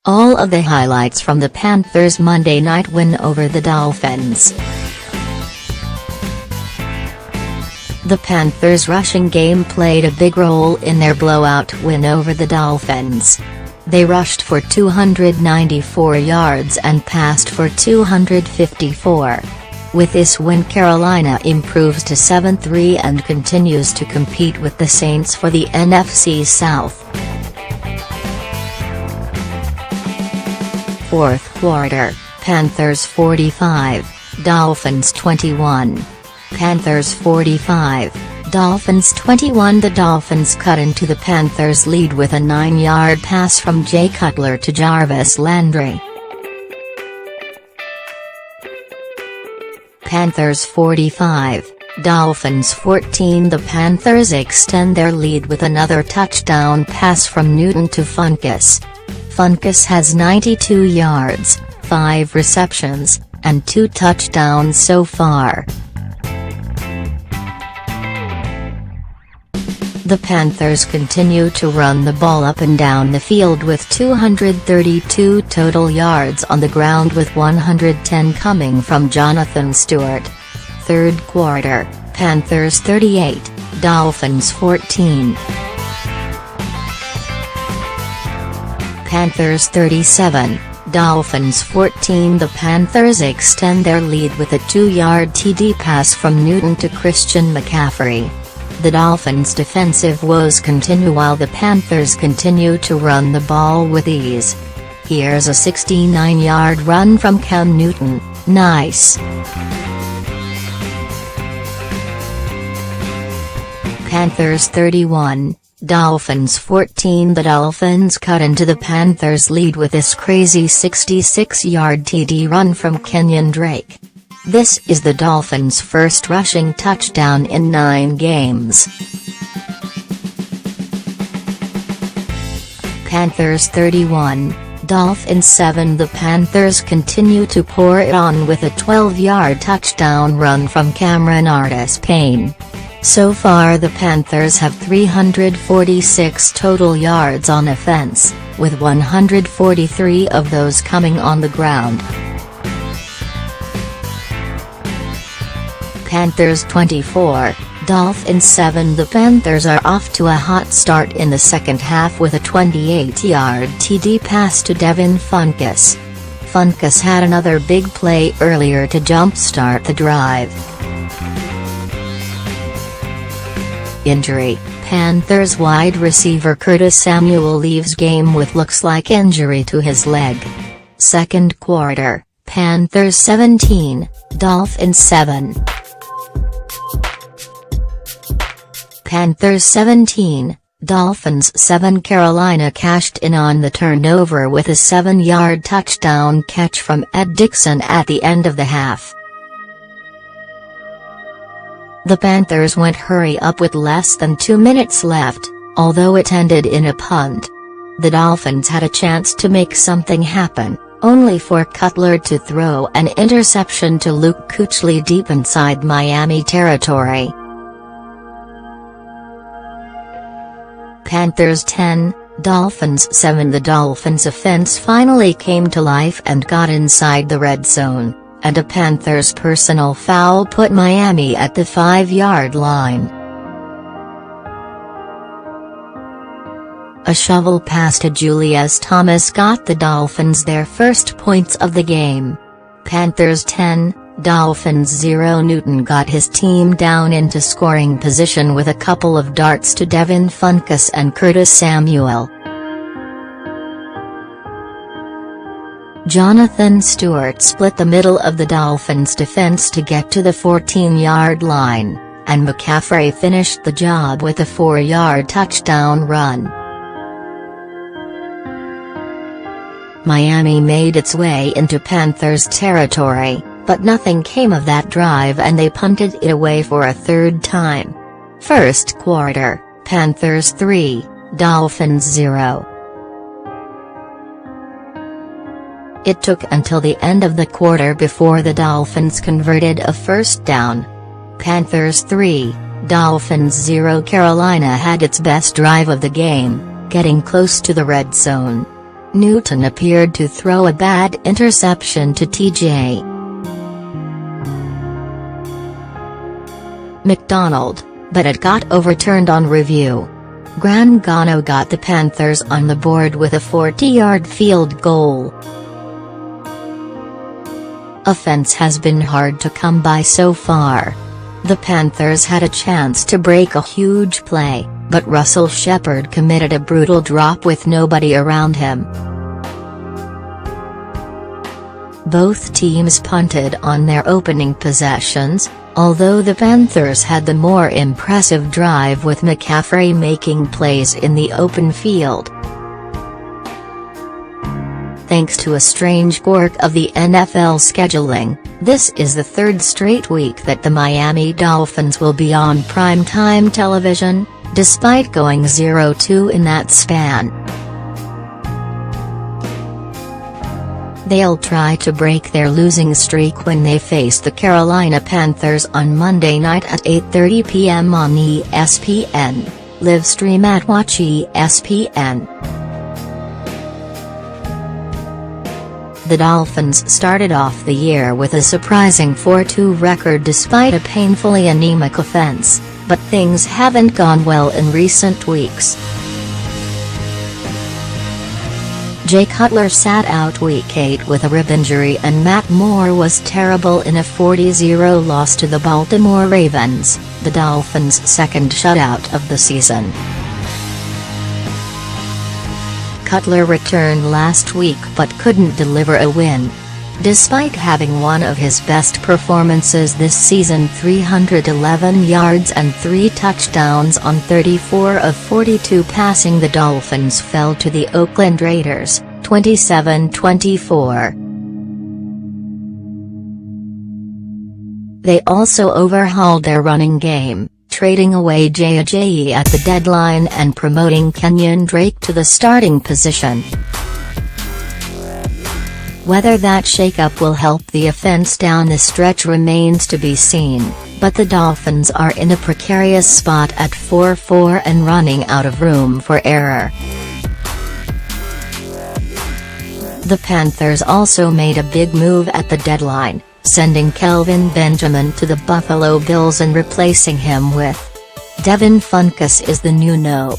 All of the highlights from the Panthers' Monday night win over the Dolphins. The Panthers' rushing game played a big role in their blowout win over the Dolphins. They rushed for 294 yards and passed for 254. With this win, Carolina improves to 7-3 and continues to compete with the Saints for the NFC South. Fourth quarter, Panthers 45, Dolphins 21. Panthers 45, Dolphins 21. The Dolphins cut into the Panthers' lead with a 9-yard pass from Jay Cutler to Jarvis Landry. Panthers 45, Dolphins 14. The Panthers extend their lead with another touchdown pass from Newton to Funkus. Funkus has 92 yards, 5 receptions, and 2 touchdowns so far. The Panthers continue to run the ball up and down the field with 232 total yards on the ground, with 110 coming from Jonathan Stewart. Third quarter, Panthers 38, Dolphins 14. Panthers 37, Dolphins 14. The Panthers extend their lead with a 2-yard TD pass from Newton to Christian McCaffrey. The Dolphins' defensive woes continue while the Panthers continue to run the ball with ease. Here's a 69-yard run from Cam Newton, nice. Panthers 31, Dolphins 14. The Dolphins cut into the Panthers' lead with this crazy 66-yard TD run from Kenyon Drake. This is the Dolphins' first rushing touchdown in 9 games. Panthers 31, Dolphins 7. The Panthers continue to pour it on with a 12-yard touchdown run from Cameron Artis-Payne. So far the Panthers have 346 total yards on offense, with 143 of those coming on the ground. Panthers 24, Dolphins 7. The Panthers are off to a hot start in the second half with a 28-yard TD pass to Devin Funkus. Funkus had another big play earlier to jumpstart the drive. Injury: Panthers wide receiver Curtis Samuel leaves game with looks like injury to his leg. Second quarter, Panthers 17, Dolphins 7. Panthers 17, Dolphins 7. Carolina cashed in on the turnover with a 7-yard touchdown catch from Ed Dixon at the end of the half. The Panthers went hurry up with less than 2 minutes left, although it ended in a punt. The Dolphins had a chance to make something happen, only for Cutler to throw an interception to Luke Kuechly deep inside Miami territory. Panthers 10, Dolphins 7. The Dolphins' offense finally came to life and got inside the red zone, and a Panthers personal foul put Miami at the 5-yard line. A shovel pass to Julius Thomas got the Dolphins their first points of the game. Panthers 10, Dolphins 0. Newton got his team down into scoring position with a couple of darts to Devin Funkus and Curtis Samuel. Jonathan Stewart split the middle of the Dolphins' defense to get to the 14-yard line, and McCaffrey finished the job with a 4-yard touchdown run. Miami made its way into Panthers territory, but nothing came of that drive and they punted it away for a third time. First quarter, Panthers 3, Dolphins 0. It took until the end of the quarter before the Dolphins converted a first down. Panthers 3, Dolphins 0. Carolina had its best drive of the game, getting close to the red zone. Newton appeared to throw a bad interception to T.J. McDonald, but it got overturned on review. Grangano got the Panthers on the board with a 40-yard field goal. Offense has been hard to come by so far. The Panthers had a chance to break a huge play, but Russell Shepard committed a brutal drop with nobody around him. Both teams punted on their opening possessions, although the Panthers had the more impressive drive with McCaffrey making plays in the open field. Thanks to a strange quirk of the NFL scheduling, this is the third straight week that the Miami Dolphins will be on primetime television, despite going 0-2 in that span. They'll try to break their losing streak when they face the Carolina Panthers on Monday night at 8:30 p.m. on ESPN, live stream at Watch ESPN. The Dolphins started off the year with a surprising 4-2 record despite a painfully anemic offense, but things haven't gone well in recent weeks. Jay Cutler sat out Week 8 with a rib injury and Matt Moore was terrible in a 40-0 loss to the Baltimore-Ravens, the Dolphins' second shutout of the season. Cutler returned last week but couldn't deliver a win. Despite having one of his best performances this season, 311 yards and 3 touchdowns on 34 of 42 passing, the Dolphins fell to the Oakland-Raiders, 27-24. They also overhauled their running game, trading away Jay Ajayi at the deadline and promoting Kenyon Drake to the starting position. Whether that shakeup will help the offense down the stretch remains to be seen, but the Dolphins are in a precarious spot at 4-4 and running out of room for error. The Panthers also made a big move at the deadline, sending Kelvin Benjamin to the Buffalo Bills and replacing him with Devin Funchess is the new no.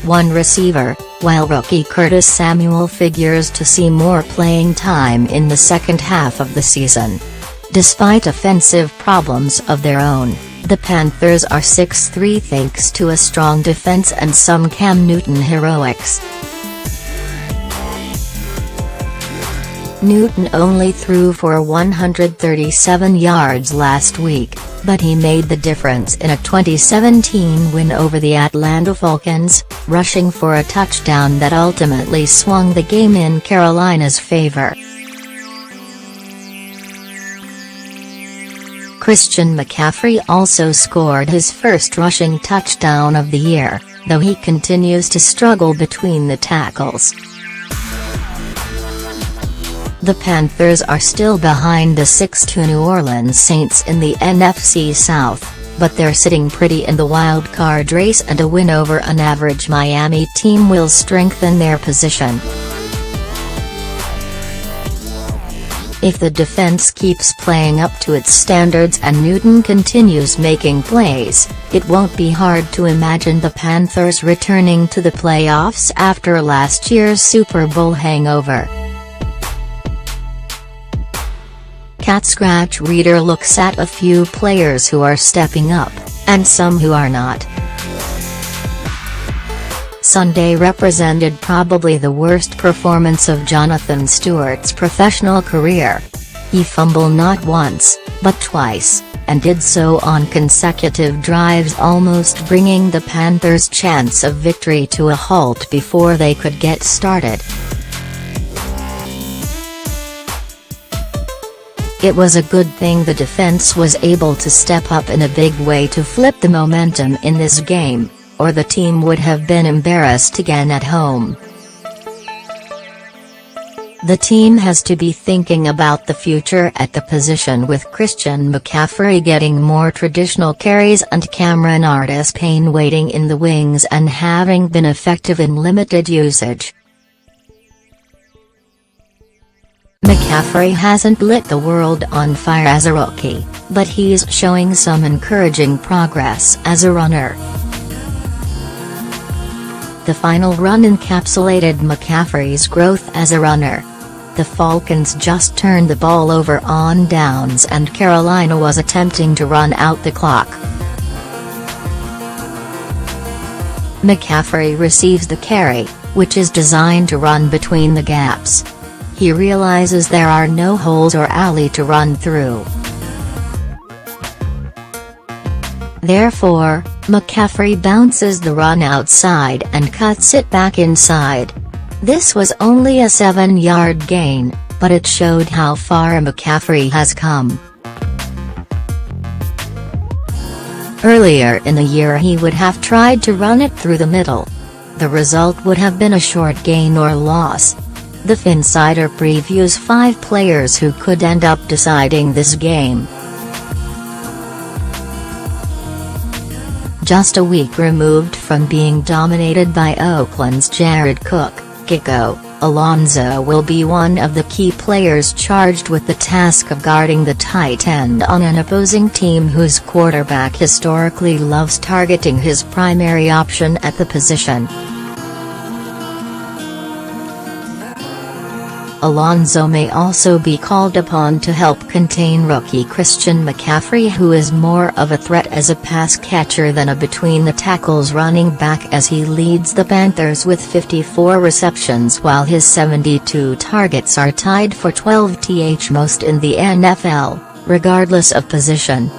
One receiver, while rookie Curtis Samuel figures to see more playing time in the second half of the season. Despite offensive problems of their own, the Panthers are 6-3 thanks to a strong defense and some Cam Newton heroics. Newton only threw for 137 yards last week, but he made the difference in a 2017 win over the Atlanta-Falcons, rushing for a touchdown that ultimately swung the game in Carolina's favor. Christian McCaffrey also scored his first rushing touchdown of the year, though he continues to struggle between the tackles. The Panthers are still behind the 6-2 New Orleans Saints in the NFC South, but they're sitting pretty in the wild-card race and a win over an average Miami team will strengthen their position. If the defense keeps playing up to its standards and Newton continues making plays, it won't be hard to imagine the Panthers returning to the playoffs after last year's Super Bowl hangover. Cat Scratch Reader looks at a few players who are stepping up, and some who are not. Sunday represented probably the worst performance of Jonathan Stewart's professional career. He fumbled not once, but twice, and did so on consecutive drives, almost bringing the Panthers' chance of victory to a halt before they could get started. It was a good thing the defense was able to step up in a big way to flip the momentum in this game, or the team would have been embarrassed again at home. The team has to be thinking about the future at the position, with Christian McCaffrey getting more traditional carries and Cameron Artis-Payne waiting in the wings and having been effective in limited usage. McCaffrey hasn't lit the world on fire as a rookie, but he's showing some encouraging progress as a runner. The final run encapsulated McCaffrey's growth as a runner. The Falcons just turned the ball over on downs and Carolina was attempting to run out the clock. McCaffrey receives the carry, which is designed to run between the gaps. He realizes there are no holes or alley to run through. Therefore, McCaffrey bounces the run outside and cuts it back inside. This was only a 7-yard gain, but it showed how far McCaffrey has come. Earlier in the year he would have tried to run it through the middle. The result would have been a short gain or loss. The Finsider previews 5 players who could end up deciding this game. Just a week removed from being dominated by Oakland's Jared Cook, Kiko Alonso will be one of the key players charged with the task of guarding the tight end on an opposing team whose quarterback historically loves targeting his primary option at the position. Alonso may also be called upon to help contain rookie Christian McCaffrey, who is more of a threat as a pass catcher than a between-the-tackles running back, as he leads the Panthers with 54 receptions while his 72 targets are tied for 12th most in the NFL, regardless of position.